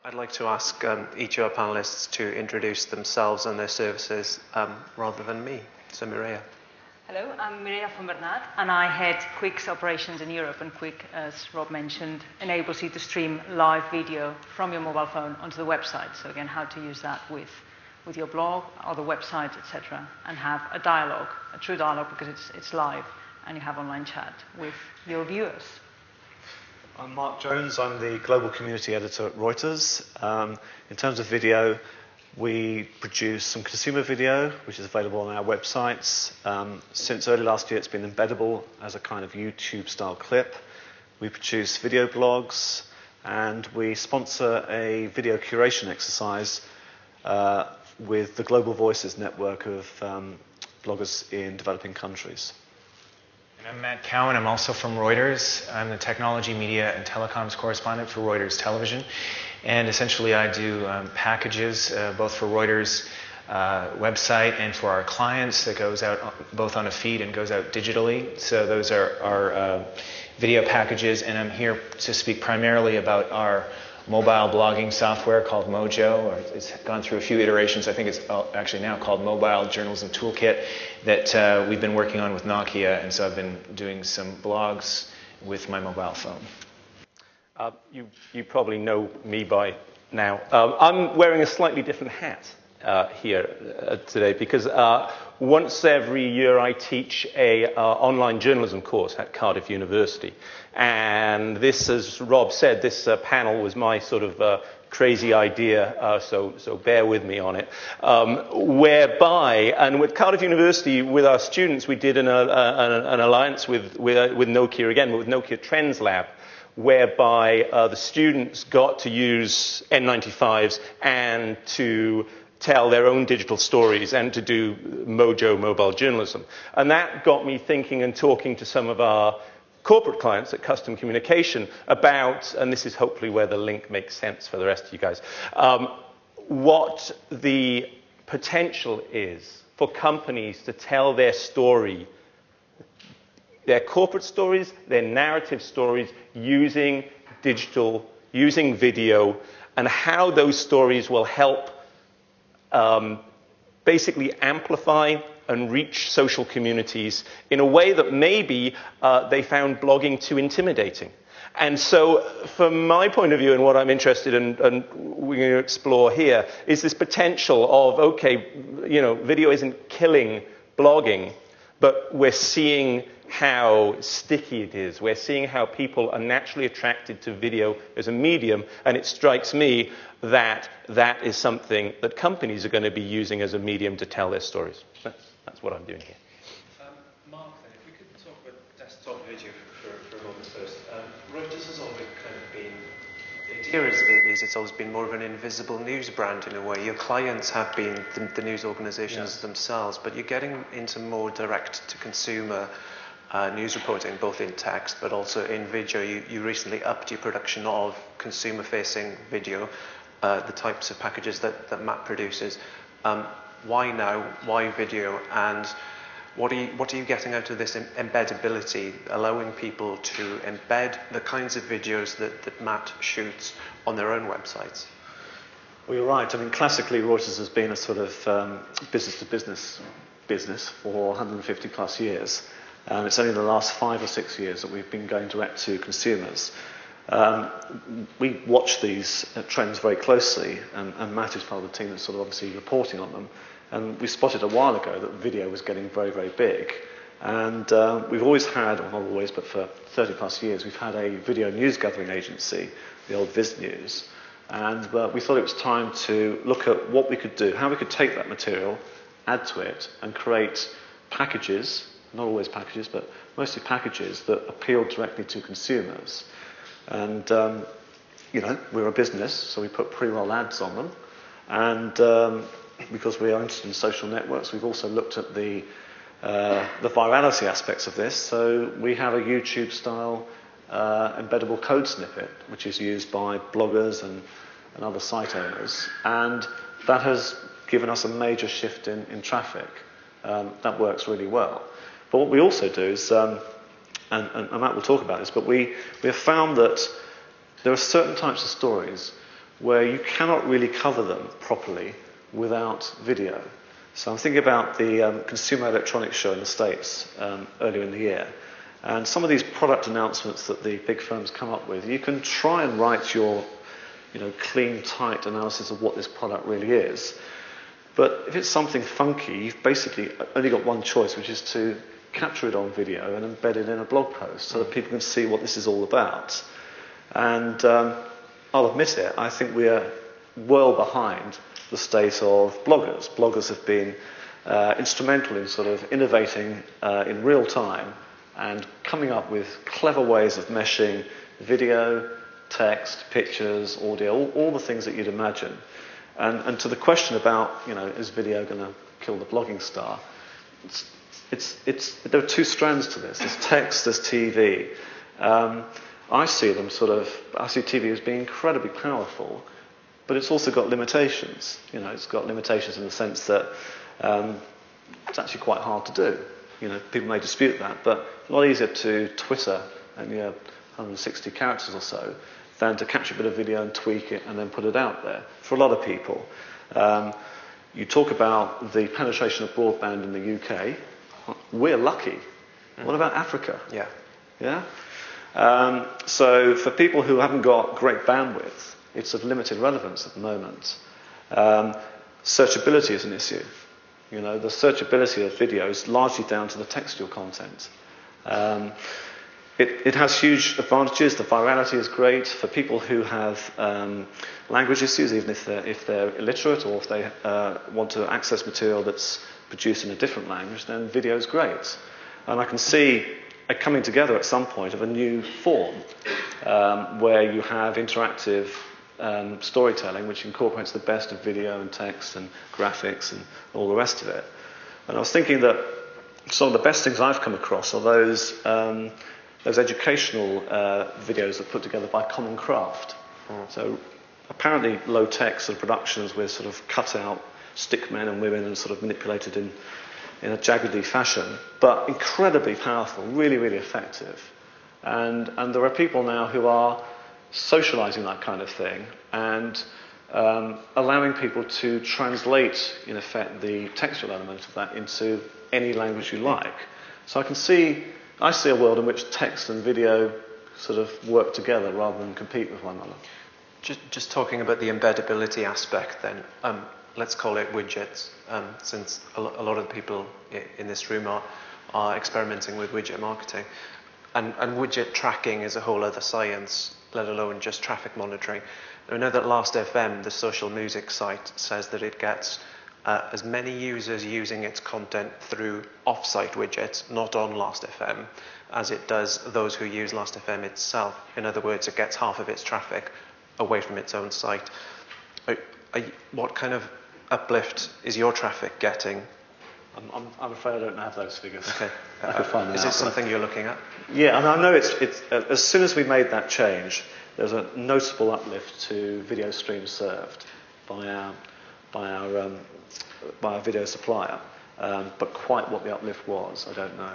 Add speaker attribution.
Speaker 1: I'd like to ask each of our panelists to introduce themselves and their services rather than me. So Mireia.
Speaker 2: Hello, I'm Mireia von Bernat, and I head Qwik's operations in Europe. And Qwik, as Rob mentioned, enables you to stream live video from your mobile phone onto the website. So again, how to use that with your blog, other websites, etc., and have a dialogue, a true dialogue, because it's live, and you have online chat with your viewers.
Speaker 3: I'm Mark Jones. I'm the Global Community Editor at Reuters. In terms of video, we produce some consumer video, which is available on our websites. Since early last year, it's been embeddable as a kind of YouTube-style clip. We produce video blogs, and we sponsor a video curation exercise with the Global Voices network of bloggers in developing countries.
Speaker 4: And I'm Matt Cowan. I'm also from Reuters. I'm the technology, media, and telecoms correspondent for Reuters Television. And essentially I do packages both for Reuters website and for our clients that goes out both on a feed and goes out digitally. So those are our video packages, and I'm here to speak primarily about our mobile blogging software called Mojo, or it's gone through a few iterations. I think it's actually now called Mobile Journalism Toolkit, that we've been working on with Nokia, and so I've been doing some blogs with my mobile phone.
Speaker 5: You probably know me by now. I'm wearing a slightly different hat here today because once every year I teach a online journalism course at Cardiff University. And this, as Rob said, this panel was my sort of crazy idea, so bear with me on it, whereby, and with Cardiff University, with our students, we did an alliance with Nokia again, with Nokia Trends Lab, whereby the students got to use N95s and to tell their own digital stories and to do Mojo mobile journalism. And that got me thinking and talking to some of our corporate clients at Custom Communication about, and this is hopefully where the link makes sense for the rest of you guys, what the potential is for companies to tell their story, their corporate stories, their narrative stories, using digital, using video, and how those stories will help basically amplify and reach social communities in a way that maybe they found blogging too intimidating. And so from my point of view, and what I'm interested in, and we're going to explore here, is this potential of, okay, you know, video isn't killing blogging, but we're seeing how sticky it is. We're seeing how people are naturally attracted to video as a medium, and it strikes me that that is something that companies are going to be using as a medium to tell their stories. That's what I'm doing here.
Speaker 1: Mark, then, if we could talk about desktop video for a moment first. Reuters has always kind of been, the idea is it's always been more of an invisible news brand in a way. Your clients have been the news organizations themselves, but you're getting into more direct-to-consumer news reporting, both in text but also in video. You recently upped your production of consumer-facing video, the types of packages that Matt produces. Why now? Why video? And what are you getting out of this embeddability, allowing people to embed the kinds of videos that Matt shoots on their own websites?
Speaker 3: Well, you're right. I mean, classically, Reuters has been a sort of business-to-business business for 150 plus years. It's only the last 5 or 6 years that we've been going direct to consumers. We watch these trends very closely, and Matt is part of the team that's sort of obviously reporting on them. And we spotted a while ago that video was getting very, very big. And we've always had, well, not always, but for 30 plus years, we've had a video news gathering agency, the old Viz News. And we thought it was time to look at what we could do, how we could take that material, add to it, and create packages, not always packages, but mostly packages that appeal directly to consumers. And, you know, we're a business, so we put pre-roll ads on them. And because we are interested in social networks, we've also looked at the virality aspects of this. So we have a YouTube-style embeddable code snippet, which is used by bloggers and other site owners. And that has given us a major shift in traffic. That works really well. But what we also do is, and Matt will talk about this, but we have found that there are certain types of stories where you cannot really cover them properly without video. So I'm thinking about the Consumer Electronics Show in the States earlier in the year. And some of these product announcements that the big firms come up with, you can try and write your clean, tight analysis of what this product really is. But if it's something funky, you've basically only got one choice, which is to capture it on video and embed it in a blog post so that people can see what this is all about. And I'll admit it, I think we are well behind the state of bloggers. Bloggers have been instrumental in sort of innovating in real time and coming up with clever ways of meshing video, text, pictures, audio, all the things that you'd imagine. And to the question about, is video going to kill the blogging star? There are two strands to this. There's text, there's TV. I see TV as being incredibly powerful, but it's also got limitations. It's got limitations in the sense that it's actually quite hard to do. People may dispute that, but it's a lot easier to Twitter and 160 characters or so than to capture a bit of video and tweak it and then put it out there. For a lot of people, you talk about the penetration of broadband in the UK. We're lucky. What about Africa? Yeah. So for people who haven't got great bandwidth, it's of limited relevance at the moment. Searchability is an issue. The searchability of video is largely down to the textual content. It has huge advantages. The virality is great for people who have language issues, even if they're illiterate or if they want to access material that's produced in a different language, then video is great. And I can see a coming together at some point of a new form where you have interactive storytelling which incorporates the best of video and text and graphics and all the rest of it. And I was thinking that some of the best things I've come across are those educational videos that are put together by Common Craft. So apparently low-tech sort of productions with sort of cut-out stick men and women and sort of manipulated in a jaggedy fashion, but incredibly powerful, really, really effective. And there are people now who are socializing that kind of thing and allowing people to translate, in effect, the textual element of that into any language you like. So I see a world in which text and video sort of work together rather than compete with one another.
Speaker 1: Just talking about the embeddability aspect then, let's call it widgets, since a lot of the people in this room are experimenting with widget marketing. And widget tracking is a whole other science, let alone just traffic monitoring. I know that Last.fm, the social music site, says that it gets as many users using its content through off-site widgets, not on Last.fm, as it does those who use Last.fm itself. In other words, it gets half of its traffic away from its own site. What kind of uplift is your traffic getting?
Speaker 3: I'm afraid I don't have those figures.
Speaker 1: Okay.
Speaker 3: I could find
Speaker 1: is
Speaker 3: out.
Speaker 1: it something you're looking at?
Speaker 3: Yeah, and I know it's as soon as we made that change, there's a noticeable uplift to video streams served by our video supplier. But quite what the uplift was, I don't know.